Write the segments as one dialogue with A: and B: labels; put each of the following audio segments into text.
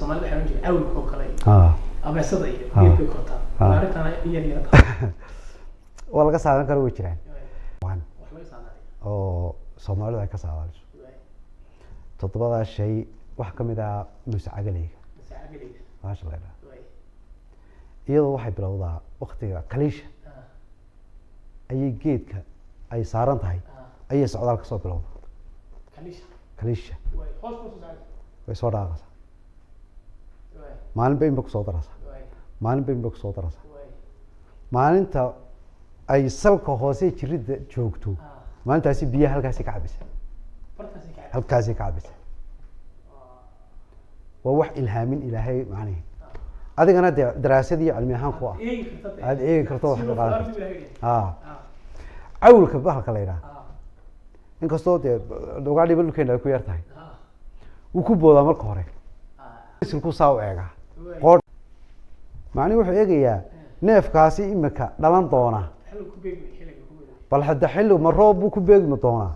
A: Soomaalida waxay jireen awil oo kale ama sida iyo biilka korta arintana yar
B: wala ka saaran karo way jiraan
A: wax laga saaray
B: oo Soomaalida ay ka saarayso todobada shay wax kamid ah musacagaliga maasha Allah iyadoo waxay bilowdaa waqtiga kaliisha ayay geedka ay saaran tahay ayay socdaal ka soo bilowdaa kaliisha way soo dhaaqaysaa maalin bay ku soo daraysaa maalin bay ku soo daraysaa maalinta ay salka hoose jirida joogto maalintaasi biyaha halkaas ka cabisa halkaas ka cabisa waa wax ilhaamin ilaahay macnaheedu adigana daraasadii cilmi ahaan ku ah aad eegi karto wax ka qaadan awlka bahalka la yiraahdo inkastoo dogaadhi balkeena ku yartahay uu ku boodaa marka hore isku saaw eega qoor macni wuxuu eegayaa neefkaasi imika dhalan doona bal hadda xilli ma roob ku beegmi doona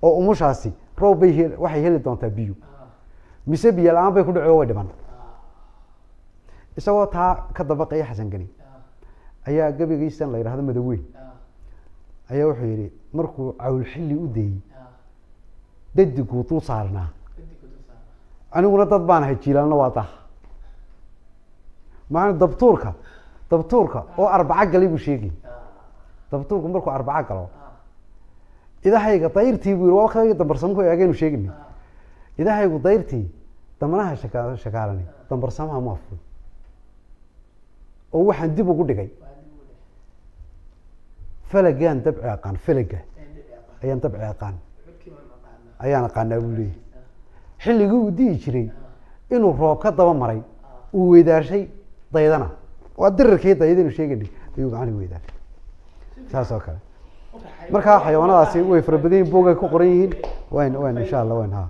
B: oo umushaasi roob bay waxay heli doontaa biyo mise biyo la'aan bay ku dhaco way dhiman isagoo taa ka dabaqay Xasan Gani ayaa gabigiisan la yiraahdo Madaweyn ayaa wuxuu yiri markuu cawl xilli u deeyay dadigu tuu saarnaa aniguna dad baan ahay jiilalna waa taa macna dabtuurka oo arbaca galay buu sheegay dabtuurku markuu arbaca galo idahayga dayrtii buu waa waqtiga dambarsamku eegaynu sheegay idahaygu dayrtii damanaha shakaalani dambarsamaha ma afur oo waxaan dib ugu dhigay falagaan dabci aqaan falaga ayaan dabci aqaan ayaan aqaanaa buu leeyahay xilligii uu dii jiray inuu roob ka daba maray uu weydaarshay daydana waa dirarkii daydaynu sheeganay ayuu macni weydaarshay saas oo kale marka xayawaanadaasi way fara badan yihiin booga ku qoran yihiin waan insha Allah waan ha